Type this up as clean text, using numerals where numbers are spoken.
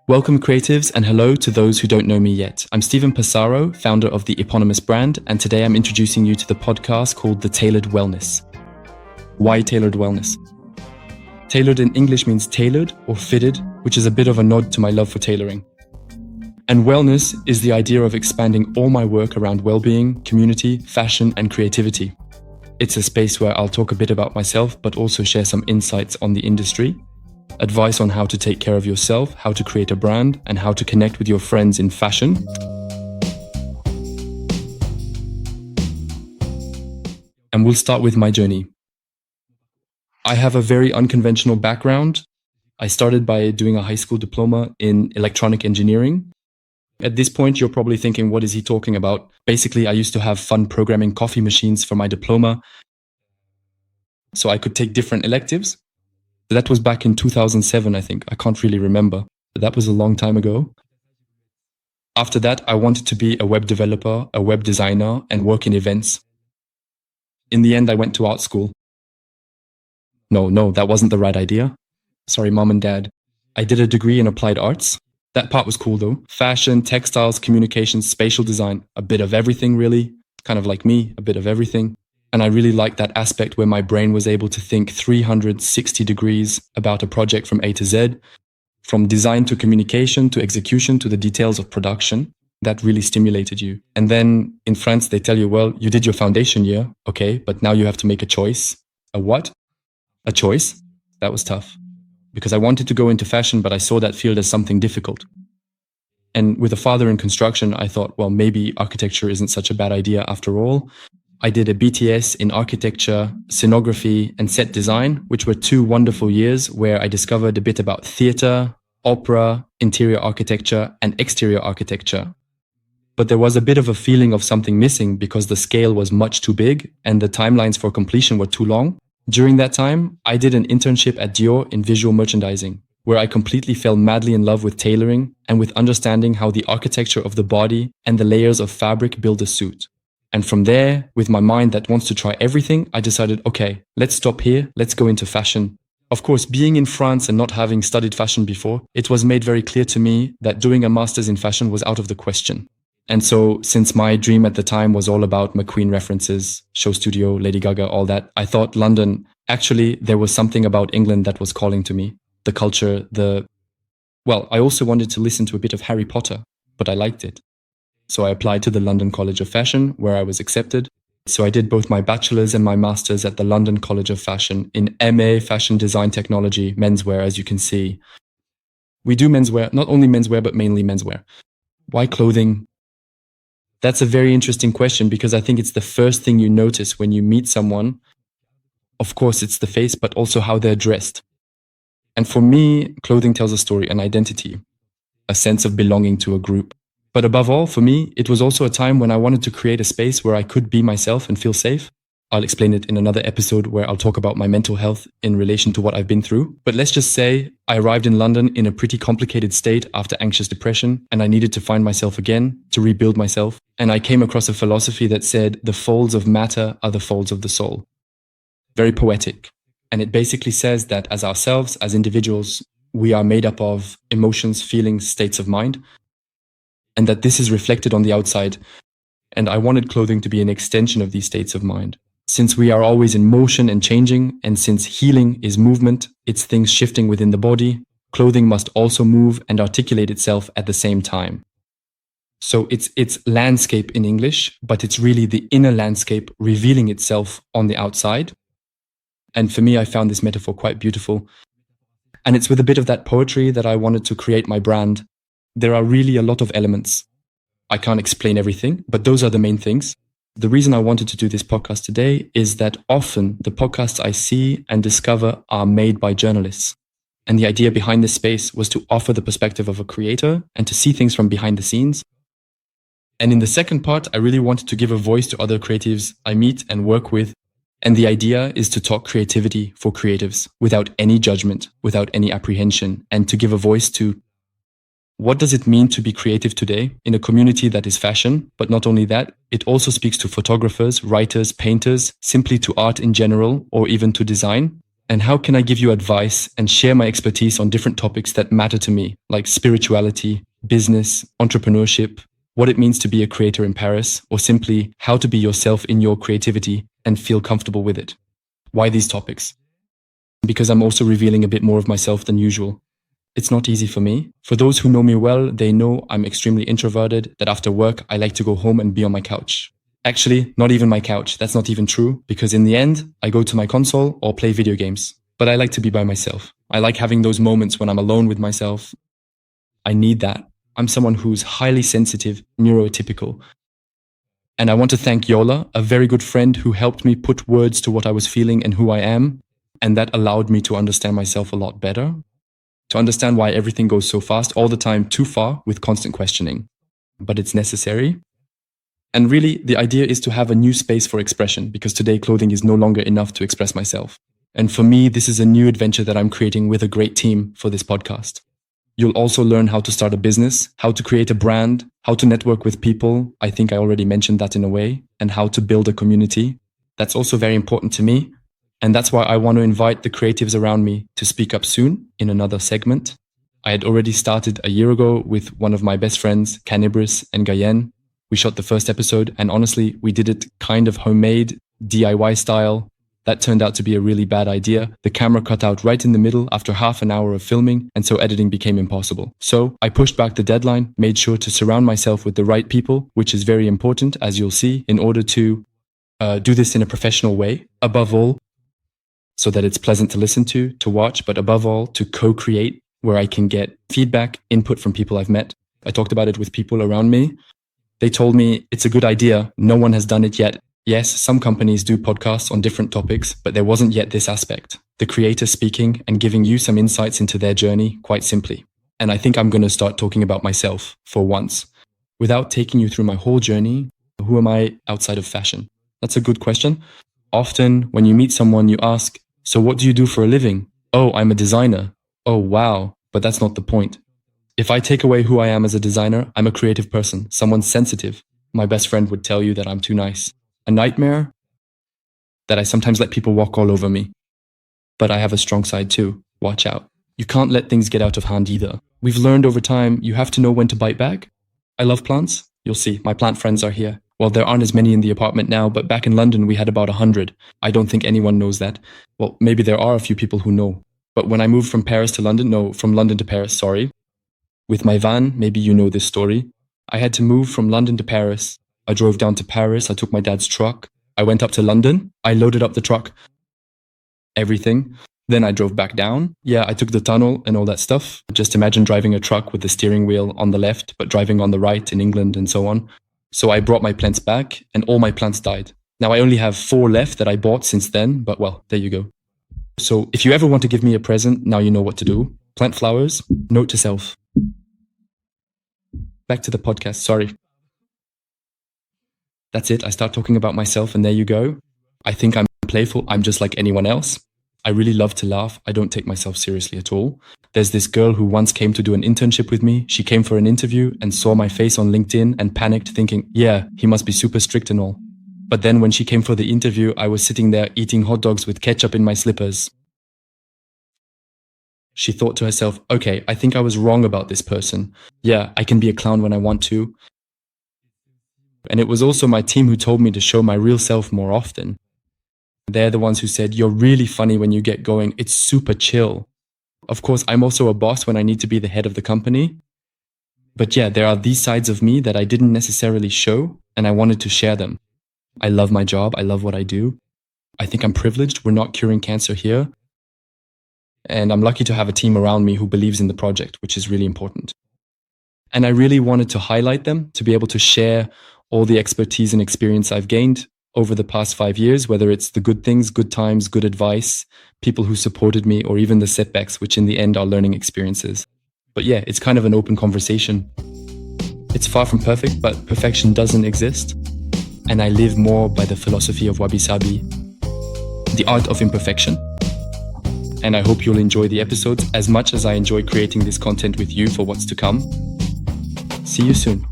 Welcome creatives and hello to those who don't know me yet. I'm Stephen Passaro, founder of the eponymous brand, and today I'm introducing you to the podcast called The Tailored Wellness. Why Tailored Wellness? Tailored in English means tailored or fitted, which is a bit of a nod to my love for tailoring. And wellness is the idea of expanding all my work around well-being, community, fashion, and creativity. It's a space where I'll talk a bit about myself, but also share some insights on the industry, advice on how to take care of yourself, how to create a brand, and how to connect with your friends in fashion. And we'll start with my journey. I have a very unconventional background. I started by doing a high school diploma in electronic engineering. At this point, you're probably thinking, what is he talking about? Basically, I used to have fun programming coffee machines for my diploma, so I could take different electives. That was back in 2007, I think. I can't really remember, but that was a long time ago. After that, I wanted to be a web developer, a web designer, and work in events. In the end, I went to art school. No, that wasn't the right idea. Sorry, mom and dad. I did a degree in applied arts. That part was cool though. Fashion, textiles, communications, spatial design, a bit of everything really. Kind of like me, a bit of everything. And I really liked that aspect where my brain was able to think 360 degrees about a project from A to Z, from design to communication to execution to the details of production. That really stimulated you. And then in France, they tell you, well, you did your foundation year. Okay, but now you have to make a choice. A what? A choice? That was tough. Because I wanted to go into fashion, but I saw that field as something difficult. And with a father in construction, I thought, well, maybe architecture isn't such a bad idea after all. I did a BTS in architecture, scenography, and set design, which were 2 wonderful years where I discovered a bit about theater, opera, interior architecture, and exterior architecture. But there was a bit of a feeling of something missing because the scale was much too big and the timelines for completion were too long. During that time, I did an internship at Dior in visual merchandising, where I completely fell madly in love with tailoring and with understanding how the architecture of the body and the layers of fabric build a suit. And from there, with my mind that wants to try everything, I decided, okay, let's stop here, let's go into fashion. Of course, being in France and not having studied fashion before, it was made very clear to me that doing a master's in fashion was out of the question. And so, since my dream at the time was all about McQueen references, show studio, Lady Gaga, all that, I thought London, actually, there was something about England that was calling to me. The culture, I also wanted to listen to a bit of Harry Potter, but I liked it. So I applied to the London College of Fashion, where I was accepted. So I did both my bachelor's and my master's at the London College of Fashion in MA Fashion Design Technology, menswear, as you can see. We do menswear, not only menswear, but mainly menswear. Why clothing? That's a very interesting question because I think it's the first thing you notice when you meet someone. Of course, it's the face, but also how they're dressed. And for me, clothing tells a story, an identity, a sense of belonging to a group. But above all, for me, it was also a time when I wanted to create a space where I could be myself and feel safe. I'll explain it in another episode where I'll talk about my mental health in relation to what I've been through. But let's just say I arrived in London in a pretty complicated state after anxious depression, and I needed to find myself again, to rebuild myself. And I came across a philosophy that said, the folds of matter are the folds of the soul. Very poetic. And it basically says that as ourselves, as individuals, we are made up of emotions, feelings, states of mind, and that this is reflected on the outside. And I wanted clothing to be an extension of these states of mind. Since we are always in motion and changing, and since healing is movement, it's things shifting within the body, clothing must also move and articulate itself at the same time. So it's landscape in English, but it's really the inner landscape revealing itself on the outside. And for me, I found this metaphor quite beautiful. And it's with a bit of that poetry that I wanted to create my brand. There are really a lot of elements. I can't explain everything, but those are the main things. The reason I wanted to do this podcast today is that often the podcasts I see and discover are made by journalists. And the idea behind this space was to offer the perspective of a creator and to see things from behind the scenes. And in the second part, I really wanted to give a voice to other creatives I meet and work with. And the idea is to talk creativity for creatives without any judgment, without any apprehension, and to give a voice to what does it mean to be creative today in a community that is fashion? But not only that, it also speaks to photographers, writers, painters, simply to art in general, or even to design. And how can I give you advice and share my expertise on different topics that matter to me, like spirituality, business, entrepreneurship, what it means to be a creator in Paris, or simply how to be yourself in your creativity and feel comfortable with it. Why these topics? Because I'm also revealing a bit more of myself than usual. It's not easy for me. For those who know me well, they know I'm extremely introverted, that after work, I like to go home and be on my couch. Actually, not even my couch. That's not even true, because in the end, I go to my console or play video games. But I like to be by myself. I like having those moments when I'm alone with myself. I need that. I'm someone who's highly sensitive, neurotypical. And I want to thank Yola, a very good friend who helped me put words to what I was feeling and who I am. And that allowed me to understand myself a lot better. To understand why everything goes so fast all the time, too far, with constant questioning. But it's necessary. And really, the idea is to have a new space for expression, because today clothing is no longer enough to express myself. And for me, this is a new adventure that I'm creating with a great team for this podcast. You'll also learn how to start a business, how to create a brand, how to network with people. I think I already mentioned that in a way, and how to build a community. That's also very important to me. And that's why I want to invite the creatives around me to speak up soon in another segment. I had already started a year ago with one of my best friends, Canibris and Gayen. We shot the first episode, and honestly, we did it kind of homemade, DIY style. That turned out to be a really bad idea. The camera cut out right in the middle after half an hour of filming, and so editing became impossible. So I pushed back the deadline, made sure to surround myself with the right people, which is very important, as you'll see, in order to do this in a professional way. Above all, so that it's pleasant to listen to watch, but above all, to co-create, where I can get feedback, input from people I've met. I talked about it with people around me. They told me it's a good idea. No one has done it yet. Yes, some companies do podcasts on different topics, but there wasn't yet this aspect. The creator speaking and giving you some insights into their journey quite simply. And I think I'm going to start talking about myself for once. Without taking you through my whole journey, who am I outside of fashion? That's a good question. Often when you meet someone, you ask, so what do you do for a living? Oh, I'm a designer. Oh, wow. But that's not the point. If I take away who I am as a designer, I'm a creative person, someone sensitive. My best friend would tell you that I'm too nice. A nightmare? That I sometimes let people walk all over me. But I have a strong side too. Watch out. You can't let things get out of hand either. We've learned over time, you have to know when to bite back. I love plants. You'll see, my plant friends are here. Well, there aren't as many in the apartment now, but back in London, we had about 100. I don't think anyone knows that. Well, maybe there are a few people who know. But when I moved from London to Paris, sorry. With my van, maybe you know this story. I had to move from London to Paris. I drove down to Paris. I took my dad's truck. I went up to London. I loaded up the truck. Everything. Then I drove back down. Yeah, I took the tunnel and all that stuff. Just imagine driving a truck with the steering wheel on the left, but driving on the right in England and so on. So I brought my plants back and all my plants died. Now I only have 4 left that I bought since then, but well, there you go. So if you ever want to give me a present, now you know what to do. Plant flowers, note to self. Back to the podcast, sorry. That's it, I start talking about myself and there you go. I think I'm playful, I'm just like anyone else. I really love to laugh, I don't take myself seriously at all. There's this girl who once came to do an internship with me. She came for an interview and saw my face on LinkedIn and panicked thinking, yeah, he must be super strict and all. But then when she came for the interview, I was sitting there eating hot dogs with ketchup in my slippers. She thought to herself, okay, I think I was wrong about this person. Yeah, I can be a clown when I want to. And it was also my team who told me to show my real self more often. They're the ones who said, you're really funny when you get going. It's super chill. Of course, I'm also a boss when I need to be the head of the company. But yeah, there are these sides of me that I didn't necessarily show, and I wanted to share them. I love my job. I love what I do. I think I'm privileged. We're not curing cancer here. And I'm lucky to have a team around me who believes in the project, which is really important. And I really wanted to highlight them, to be able to share all the expertise and experience I've gained over the past 5 years, whether it's the good things, good times, good advice, people who supported me, or even the setbacks, which in the end are learning experiences. But yeah, it's kind of an open conversation. It's far from perfect, but perfection doesn't exist. And I live more by the philosophy of Wabi Sabi, the art of imperfection. And I hope you'll enjoy the episodes as much as I enjoy creating this content with you for what's to come. See you soon.